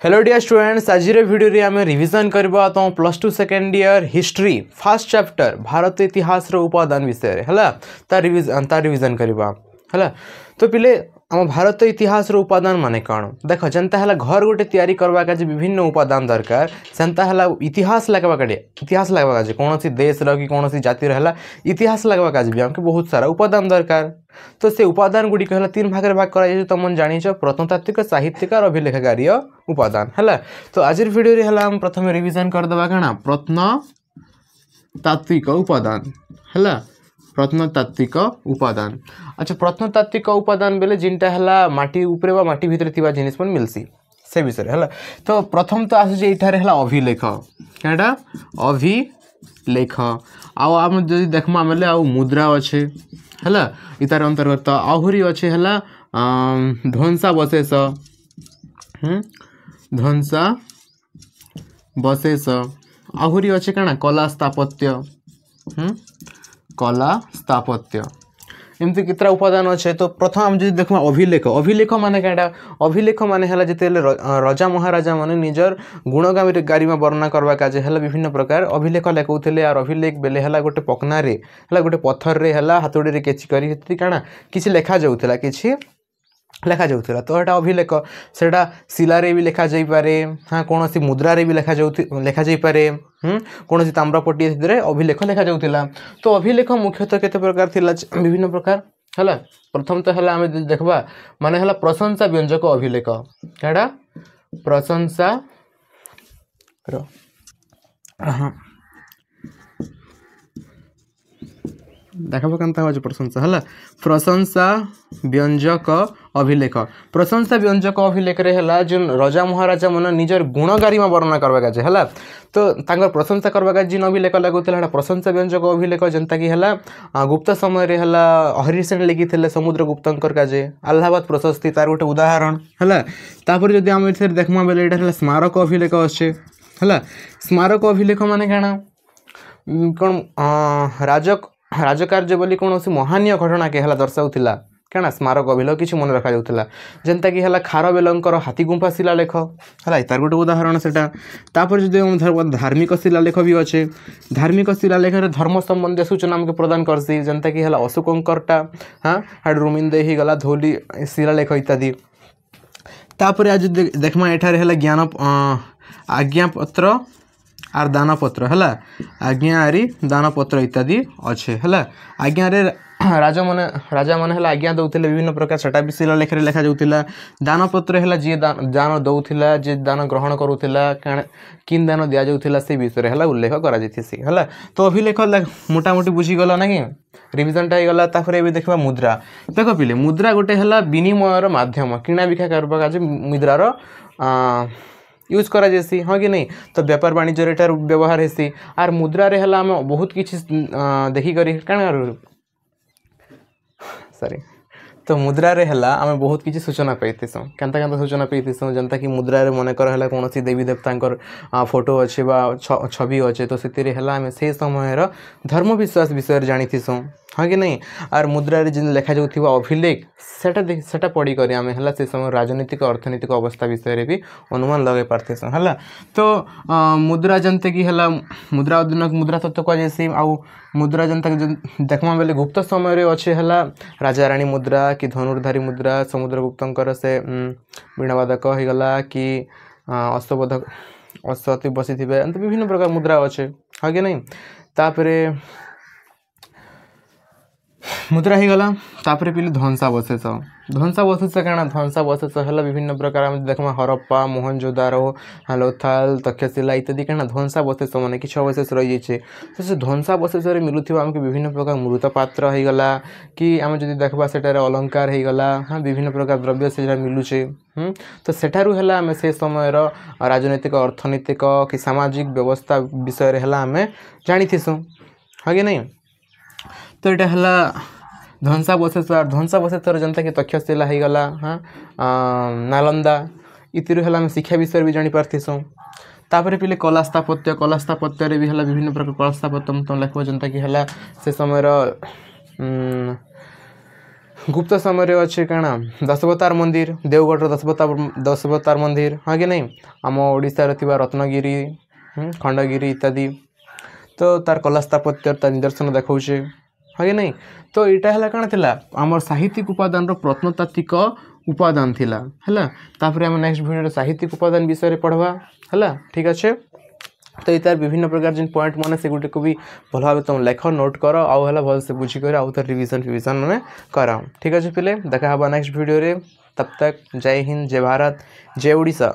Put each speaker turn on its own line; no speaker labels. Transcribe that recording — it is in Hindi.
हेलो डियर स्टूडेंट्स, आज वीडियो रे आम रिविजन करबा तो +2 second year history first chapter Bharat इतिहास रो उपादान विषय है तार रिविजन करबा है। तो पिले आम भारत इतिहास रो उपादान माने कौन देख जनता है घर गोटे तैयारी करवा का विभिन्न उपादान दरकार सेंता है इतिहास लगवा का कौन सी देश कि कौन सी जातिर है इतिहास लगवा का भी हमको बहुत सारा उपादान दरकार। तो से उपादान गुड़िक है 3 भाग भाग कर तुम जान प्रत्नतात्विक साहित्यिक और अभिलेखागारी उपादान है। तो आज वीडियो रे हम प्रथम रिविजन करदे क्या प्रत्नतात्विक उपादान है। प्रत्नतात्विक उपादान अच्छा प्रत्नतात्विक उपादान बेले जिनटा है माटी उपरे व माटी भितर थिबा जिनिस मन मिलसी से विषय है। तो प्रथम तो आसुचे एठारे है अभिलेख क्या अभिलेख आम जदि देखमा बेले आ मुद्रा अच्छे है इतार अंतर्गत आहुरी अच्छे है ध्वंसावशेष ध्वंसावशेष आहुरी अच्छे क्या कला स्थापत्य कला स्थापत्य एमती कितना उपादान अच्छे। तो प्रथम आम जो देखा अभिलेख अभिलेख माने क्या अभिलेख माने है जिते राजा महाराजा माने निजर गुणगारी में वर्णना करवा काजे है विभिन्न प्रकार अभिलेख लेखुले और अभिलेख बेले है गोटे पकनारे है गोटे पत्थर रे है हाथोड़ी केची करी क्या किसी लेखा जाऊला कि लेखा जाऊला। तो यहाँ अभिलेख सेटा शिलारे भी लेखा जाई पारे हाँ कौन सी मुद्रारे भी लेखा जाई पारे कौन सी ताम्रपट्टी अभिलेख लेखा जाऊला। तो अभिलेख मुख्यतः केते प्रकार थिला विभिन्न प्रकार है। प्रथम तो है आम देखबा माने है प्रशंसा व्यंजक अभिलेख क्या प्रशंसा देखा के प्रशंसा है प्रशंसा व्यंजक अभिलेख प्रशंसा व्यंजक अभिलेख रे है जो राजा महाराजा मन निजर गुणगारी में वर्णना करवा का है। तो तांकर प्रशंसा करवा का जिन अभिलेख लगुला प्रशंसा व्यंजक अभिलेख जनता कि है गुप्त समय रे है हरिसेन लिखी थे समुद्र गुप्तंकर काजे अलाहाबाद प्रशस्ति तार गोटे उदाहरण है। तापर जदि आम ए देखमा बेले एटा स्मारक अभिलेख अच्छे है। स्मारक अभिलेख माने क्या कौन राजकार्य बोली कौन सी महानीय घटना के दर्शाऊला क्या स्मारक अभिलेख किसी मन रखा जाऊला जेनता कि है खारबेलंकर हाथी गुंफा शिलालेख है तार गोटे उदाहरण से। तापर जो धार्मिक शिलालेख भी अच्छे धार्मिक शिलालेख धर्म संबंधी सूचना आमको प्रदान करसी जेनता कि है अशोकंकरटा हाँ हाड़ रुमिंदे ही गला धौली शिलालेख इत्यादि। तापर आज देखमा एठारे है ज्ञान आज्ञापत्र आर दानपत्र है आज्ञा आरी दानपत्र इत्यादि अच्छे है। आज्ञा रे राजा मन है आज्ञा दौले विभिन्न प्रकार सेटा भी शिलालेख लेखा जाऊला। दानपत्र है जी दान दौला जी दान ग्रहण करूला किन दान दि जाऊला से विषय है उल्लेख कर। तो अभिलेख मोटामोटी बुझीगला ना कि रिविजनटा हो गला। तापर ये देखा मुद्रा देख पिले मुद्रा गोटे है विनिमयर माध्यम किଣା बिका करवा मुद्रार यूज करा जैसी हाँ कि नहीं। तो व्यापार वाणिज्य एटार व्यवहार हेसी आर मुद्रा रे हला आम बहुत किसी देखिक सॉरी तो मुद्रा रे हला आम बहुत किसी सूचना पाइथिसु केनता सूचना पाइथिसु जनता कि मुद्रा रे मन कर हला कौन सी देवी देवतांकर फोटो अच्छे बा छवि अच्छे। तो से आम से समय धर्म विश्वास विषय जानीथिसु हाँ कि नहीं। आर मुद्रा रे जिन लेखा जाउथिबा अभिलेख सेटा पढ़ी करी आम है से समय राजनीतिक अर्थनीतिक अवस्था विषय भी अनुमान लगे पार्थिसु है। तो मुद्रा जनते कि है मुद्रा अधीन मुद्रा तत्व कहुसी आउ मुद्रा जनता देखमा बेले गुप्त समय अच्छे है राजा रानी मुद्रा कि धनुर्धारी मुद्रा समुद्र गुप्तंकर से वीणावादक हो गला कि अश्वबोधक अश्वती बसी थे विभिन्न प्रकार मुद्रा अच्छे हाँ कि नहीं। तापरे मुद्रा ही गला तापरे पिले ध्वंसावशेष क्या ध्वंसावशेष है विभिन्न प्रकार देखा हरप्पा मोहनजोदारो लोथाल तक्षशिला इत्यादि क्या ध्वंसावशेष मैंने किसी अवशेष रही जाए। तो से ध्वंसावशेष मिलूँ आमको विभिन्न प्रकार मृत पात्र हो गला कि आम जब देखा सेटार अलंकार हो गला हाँ विभिन्न प्रकार द्रव्य से मिलूचे। तो सेठारू है आम से समय राजनैतिक अर्थनैतिक कि सामाजिक व्यवस्था विषय है आम जानीथिसु हाँ कि नहीं। तो यहाँ है ध्वंसावशेष जनता कि तक्षशिला हो गला हाँ नालंदा इतिर है आम शिक्षा विषय भी जानी पार्थिसु। तापर पिले कला स्थापत्य भी है विभिन्न प्रकार कला स्थापत्य तुम लिख जनता कि है से समय गुप्त समय अच्छे काଣା दशवतार मंदिर देवगढ़ दशवतार मंदिर हाँ कि नहीं आम ओडिशार थिबा रत्नगिरी खंडगिरी इत्यादि तो तार कला स्थापत्य तार निदर्शन देखौछे हाँ कि नहीं तो यहाँ है कण थिला आमर साहित्यिक उपादान प्रत्नतात्विक उपादान थिला हैला तापर हम नेक्स्ट वीडियो साहित्यिक उपादान विषय रे पढ़वा हैला ठीक अच्छे तो ये तार विभिन्न प्रकार जिन पॉइंट माने से गुटे को भी भल भाव तुम लेख नोट कर आउ है भल से बुझी कर आउ रिविजन फिविजन मैंने कराओ ठीक अच्छे पिले देखा हवा नेक्स्ट वीडियो रे तब तक जय हिंद जय भारत जय ओडिशा।